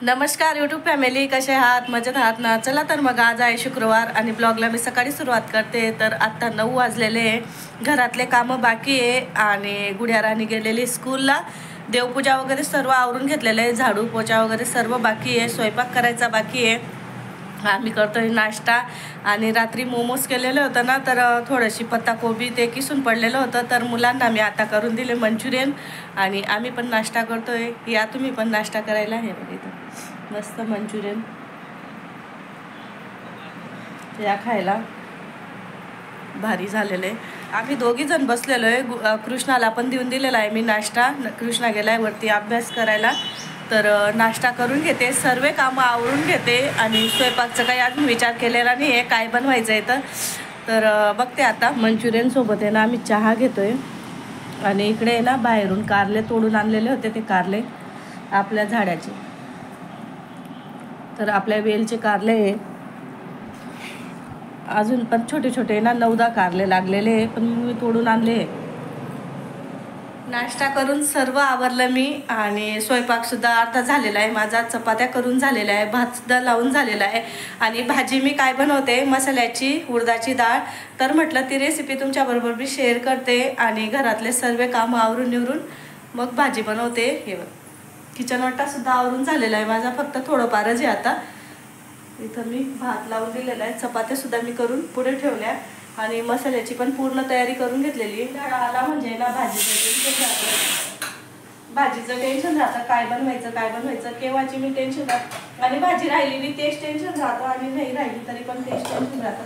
नमस्कार YouTube family, कसे आहात? मजेत आहात ना? चला तर मग आज आहे शुक्रवार आणि ब्लॉगला मी सकाळी सुरुवात करते. तर आत्ता 9 वाजलेले आहे. घरातले कामं बाकी आहे आणि गुड्या राणी गेलेली स्कूलला. देवपूजा वगैरे सर्व आवरून घेतलेलं आहे. झाडू पोछा वगैरे सर्व बाकी आहे. स्वयंपाक करायचा बाकी आहे. आम्ही करतोय नाश्ता आणि रात्री मोमोज केलेले होतं ना, तर थोडीशी पत्ताकोबी ते किसून पडलेलं होतं, तर मुलांना मी आता करून दिले मंचुरियन. आणि आम्ही पण नाश्ता करतोय. या तुम्ही पण नाश्ता करायला. हे बघ इथं मस्त मंचुरियन या खायला भारी झालेलं आहे. आम्ही दोघी जण बसलेलो आहे. कृष्णाला पण देऊन दिलेला आहे मी नाश्ता. कृष्णा गेलाय वरती अभ्यास करायला. तर नाश्ता करून घेते, सर्व कामं आवरून घेते आणि स्वयंपाकचं काही अजून विचार केलेला नाही आहे काय बनवायचं आहे. तर बघते आता. मंचुरियन सोबत आहे ना आम्ही चहा घेतोय. आणि इकडे आहे ना बाहेरून कारले तोडून आणलेले होते, ते कारले आपल्या झाडाचे. तर आपल्या वेलचे कारले आहे. अजून पण छोटे छोटे ना 9-10 कारले लागलेले आहे, पण मी तोडून आणले. नाश्ता करून सर्व आवरलं मी आणि स्वयंपाकसुद्धा अर्धा झालेला आहे माझा. चपात्या करून झालेल्या आहे, भातसुद्धा लावून झालेला आहे. आणि भाजी मी काय बनवते, मसाल्याची उडदाची डाळ. तर म्हटलं ती रेसिपी तुमच्याबरोबर मी शेअर करते. आणि घरातले सर्व कामं आवरून निवरून मग भाजी बनवते. हे किचन वाटासुद्धा आवरून झालेला आहे माझा, फक्त थोडंफारच आहे आता. इथं मी भात लावून दिलेला आहे. चपात्यासुद्धा मी करून पुढे ठेवल्या आणि मसाल्याची पण पूर्ण तयारी करून घेतलेली. डाळ आला म्हणजे ना भाजीचं टेन्शन राहतं, काय बनवायचं केव्हाची मी टेन्शन राहतं. आणि भाजी राहिली मी तेच टेन्शन राहतं, आणि नाही राहिली तरी पण तेच टेन्शन राहतं.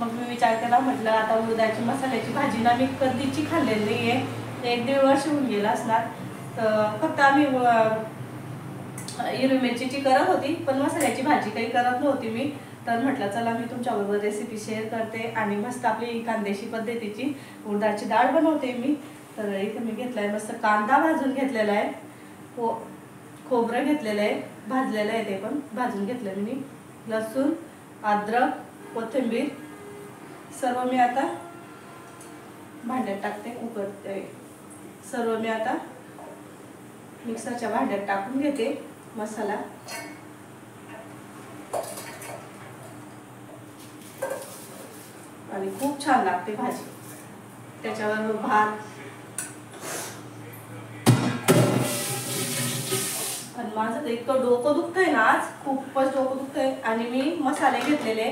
मग मी विचार केला, म्हटलं आता उडदाची मसाल्याची भाजी ना मी कधीची खाल्लेली नाही आहे. 1-1.5 वर्ष होऊन गेला असणार. तर फक्त आम्ही हिरवी मिरचीची करत होती, पण मसाल्याची भाजी काही करत नव्हती मी. तर म्हटलं चला मी तुमच्याबरोबर रेसिपी शेअर करते. आणि मस्त आपली कांदेशी पद्धतीची उडदाची डाळ बनवते मी. तर इथं मी घेतला आहे मस्त कांदा भाजून घेतलेला आहे. खोबरं घेतलेलं आहे, भाजलेलं आहे, ते पण भाजून घेतलं मी. लसूण, अद्रक, कोथिंबीर सर्व मी आता भांड्यात टाकते. उकळते सर्व मी आता मिक्सरच्या भांड्यात टाकून घेते मसाला. आणि खूप छान लागते भाजी, त्याच्यावर भात. आणि माझं तर इतकं डोकं दुखतंय ना आज, खूपच डोकं दुखतंय. आणि मी मसाले घेतलेले,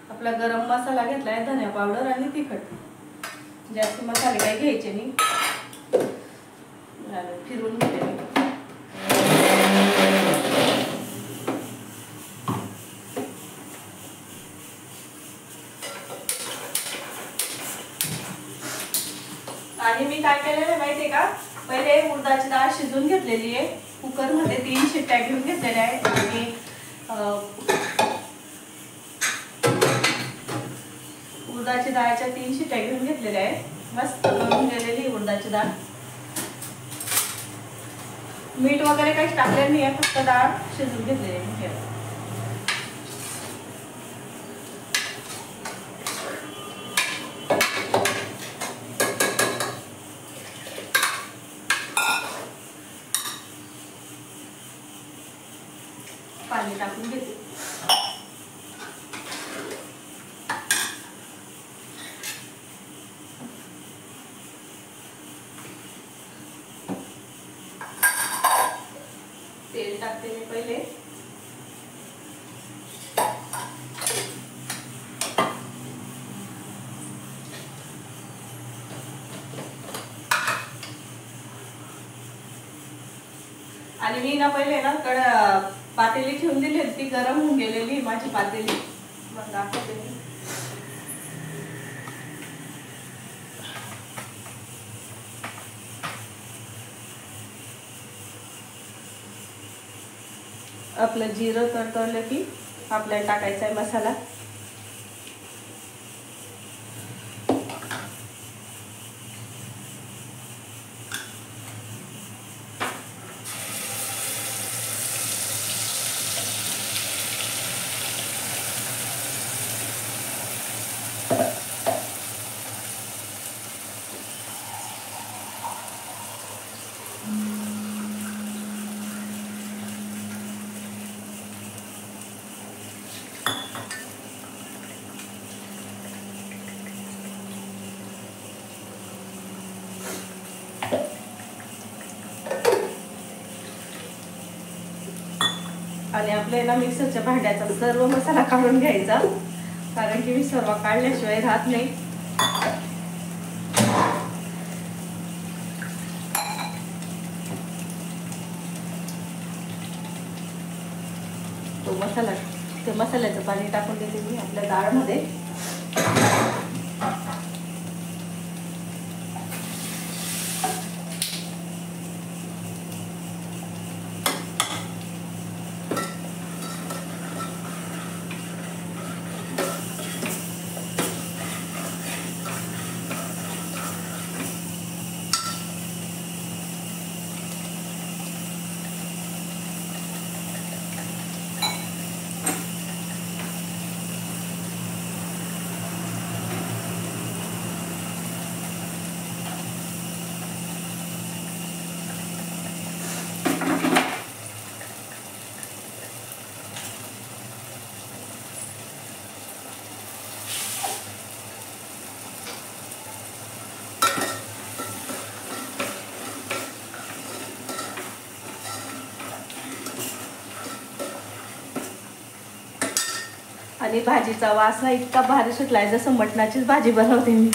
आपला गरम मसाला घेतलाय, धनिया पावडर आणि तिखट. जास्त मसाले काही घ्यायचे नाही. फिरवून घेते मी. आणि मी काय केलेलं माहितीये का, पहिले उडदाची डाळ शिजून घेतलेली आहे. कुकरमध्ये 3 शिट्ट्या घेऊन घेतलेल्या आहेत. आणि उडदाची डाळच्या 3 शिट्ट्या घेऊन घेतलेल्या आहेत. मस्त बनवून गेलेली उडदाची डाळ. मीठ वगैरे काहीच टाकलेलं नाही आहे, फक्त डाळ शिजून घेतलेली आहे. पाणी टाकून घेते. तेल टाकते मी पहिले. आणि मी ना पहिले ना पातेली ठेवून दिली, ती गरम होऊन गेलेली माझी पातेली. मग दाखवते मी. आपलं जिरं तडतडलं की आपल्याला टाकायचा आहे मसाला. आणि आपल्याला मिक्सरच्या भांड्याचा सर्व मसाला काढून घ्यायचा, कारण की मी सर्व काढल्याशिवाय राहत नाही. तो मसाला, ते मसाल्याचं पाणी टाकून देते मी आपल्या डाळमध्ये. आणि भाजीचा वास ना इतका भारी सुटलाय, जसं मटणाचीच भाजी बनवते मी.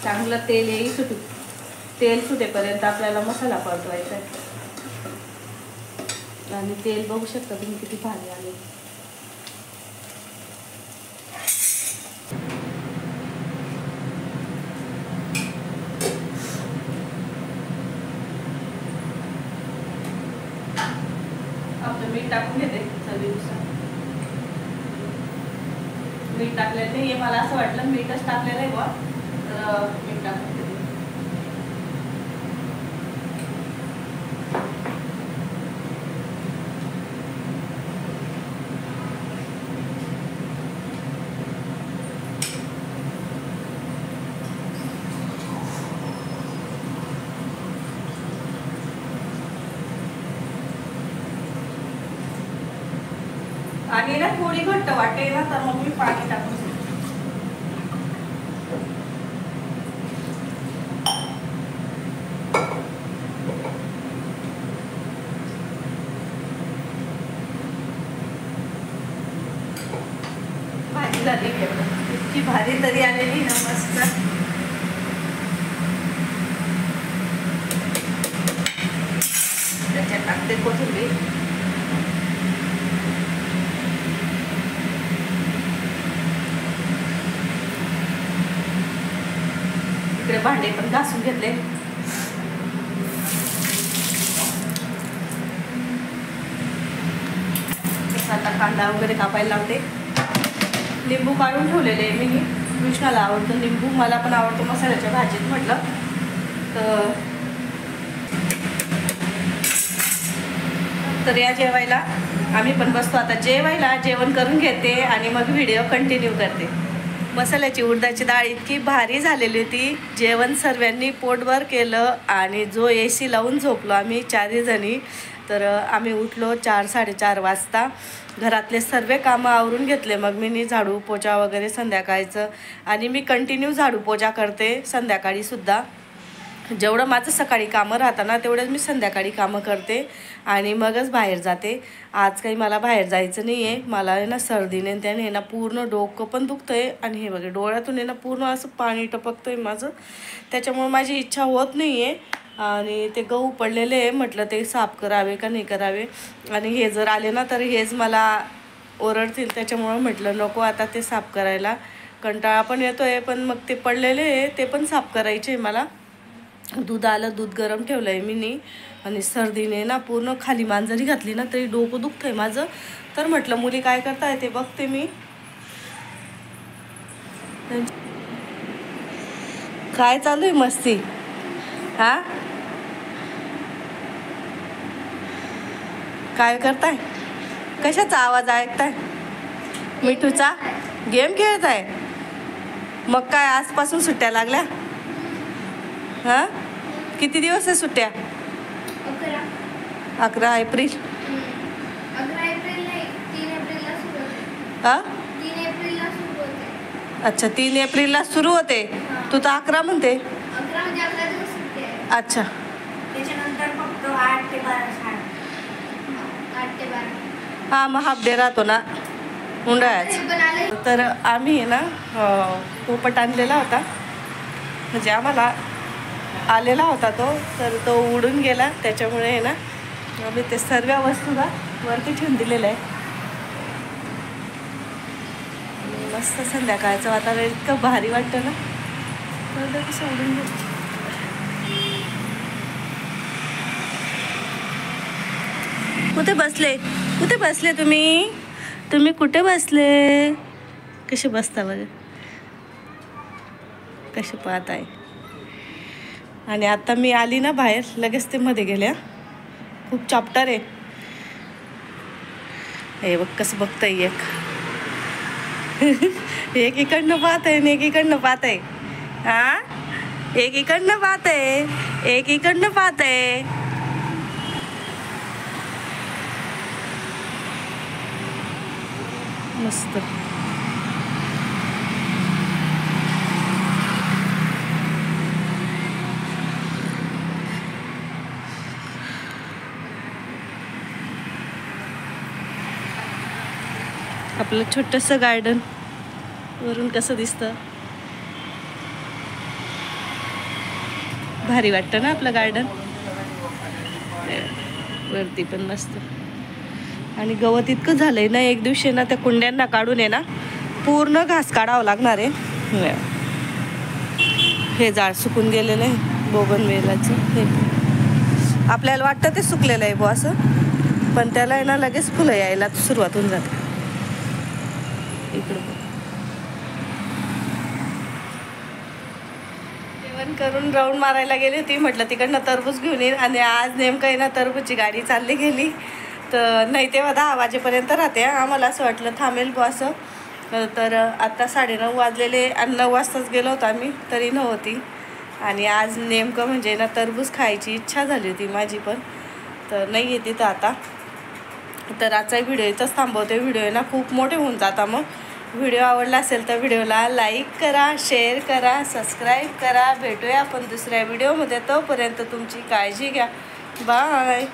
चांगलं तेल सुटेपर्यंत आपल्याला मसाला परतवायचा आहे. आणि तेल बघू शकता तुम्ही किती भारी आले. आपलं मीठ टाकून घेते चवीनुसार. मीठ टाकलेलं नाही, मला असं वाटलं मीठच टाकलेलं आहे बा, तर मीठ टाकून घेते. आणि ना थोडी घट्ट वाटते ना, तर मग मी पाणी टाकून देते. भाजी झाली इतकी भारी तरी आलेली ना, मस्त. त्याच्यात टाकते कोथिंबीर. इकडे भांडे पण घासून घेतले. आता कांदा वगैरे कापायला लावते. लिंबू काढून ठेवलेले मी. कृष्णाला आवडतो लिंबू, मला पण आवडतो मसाल्याच्या भाजीत म्हटलं तर या जेवायला आम्ही पण बसतो आता जेवायला. जेवण करून घेते आणि मग व्हिडिओ कंटिन्यू करते. मसाल्याची उडदाची डाळ इतकी भारी झालेली होती. जेवण सर्वांनी पोटभर केलं आणि जो AC लावून झोपलो आम्ही 4 जणी. तर आम्ही उठलो 4-4:30 वाजता. घरातले सर्व कामं आवरून घेतले. मग मी झाडू पोछा वगैरे संध्याकाळचं, आणि मी कंटिन्यू झाडू पोछा करते संध्याकाळीसुद्धा. जेवढं माझं सकाळी कामं राहतं ना, तेवढंच मी संध्याकाळी कामं करते आणि मगच बाहेर जाते. आज काही मला बाहेर जायचं नाही आहे. मला आहे ना सर्दीने त्याने ना पूर्ण डोकं पण दुखतं आहे, आणि हे बघा डोळ्यातून आहे ना पूर्ण असं पाणी टपकतं आहे माझं. त्याच्यामुळे माझी इच्छा होत नाही आहे. आणि ते गहू पडलेले आहे, म्हटलं ते साफ करावे का नाही करावे. आणि हे जर आले ना तर हेच मला ओरडतील. त्याच्यामुळं म्हटलं नको आता ते साफ करायला. कंटाळा पण येतो आहे, पण मग ते पडलेले आहे ते पण साफ करायचे मला. दूध आलं, दूध गरम ठेवलं आहे मी. आणि सर्दीने ना पूर्ण खाली मांजरी घातली ना तरी डोकं दुखतं आहे माझं. तर म्हटलं मुली काय करताय ते बघते मी. काय चालू आहे मस्ती? हा काय करताय? कशाचा आवाज ऐकताय? मिठूचा गेम खेळताय? मग काय आजपासून सुट्ट्या लागल्या? हां किती दिवस आहे सुट्ट्या? 11 एप्रिल. 11 एप्रिल नाही, 3 एप्रिलला सुरू होते. हां 3 एप्रिलला सुरू होते. अच्छा 3 एप्रिलला सुरू होते. तू तर 11 म्हणते. 11 म्हणजे 11 दिवस सुट्टी आहे. अच्छा त्याच्यानंतर फक्त 8 ते 12 शाळा. 8 ते 12. हां मग हाफ डे राहतो ना उन्हाळ्यात. तर आम्ही आहे ना पोपट आणलेला होता, म्हणजे आम्हाला आलेला होता तो, तर तो उडून गेला. त्याच्यामुळे आहे ना आम्ही ते सर्व वस्तू ना वरती ठेवून दिलेलं आहे. मस्त संध्याकाळचं वातावरण इतकं भारी वाटतं ना. तर कसं उडून गेलं. कुठे बसले, कुठे बसले तुम्ही? तुम्ही कुठे बसले? कसे बसता बघा, कसे पाहत आहे. आणि आता मी आली ना बाहेर, लगेच ते मध्ये गेल्या. खूप चाप्टर आहे हे बघ कसं बघताय. एक इकडनं पाहत आहे, एक इकडनं पाहत आहे. हा एक इकडनं पाहत आहे, एक इकडनं पाहत आहे. मस्त. आपलं छोटंसं गार्डन वरून कसं दिसतं, भारी वाटतं ना आपलं गार्डन. वरती पण मस्त. आणि गवत इतकं झालंय ना, एक दिवशी ना त्या कुंड्यांना काढून आहे ना पूर्ण घास काढावं लागणार आहे. हे झाड सुकून गेलेलं आहे बोगनवेलाचं. हे आपल्याला वाटतं ते सुकलेलं आहे बुवा असं, पण त्याला आहे ना लगेच फुलं यायला सुरुवात होऊन जाते. इकडं जेवण करून राऊंड मारायला गेली होती, म्हटलं तिकडनं तरबूज घेऊन येईल. आणि आज नेमकं आहे ना तरबूजची गाडी चालली गेली. तर नाही तेव्हा 10 वाजेपर्यंत राहते. आम्हाला असं वाटलं थांबेल बुवा असं. तर आत्ता 9:30 वाजलेले आणि 9 वाजताच गेलो होतो आम्ही, तरी नव्हती. आणि आज नेमकं म्हणजे ना तरबूज खायची इच्छा झाली होती माझी पण. तर नाही आहे तिथं आता. तर आजचा व्हिडिओ इथंच थांबवते. व्हिडिओ ना खूप मोठे होऊन जाता. मग व्हिडिओ आवडला असेल तर व्हिडिओला लाईक करा, शेअर करा, सबस्क्राईब करा. भेटूया आपण दुसऱ्या व्हिडिओमध्ये. तोपर्यंत तुमची काळजी घ्या. बाय.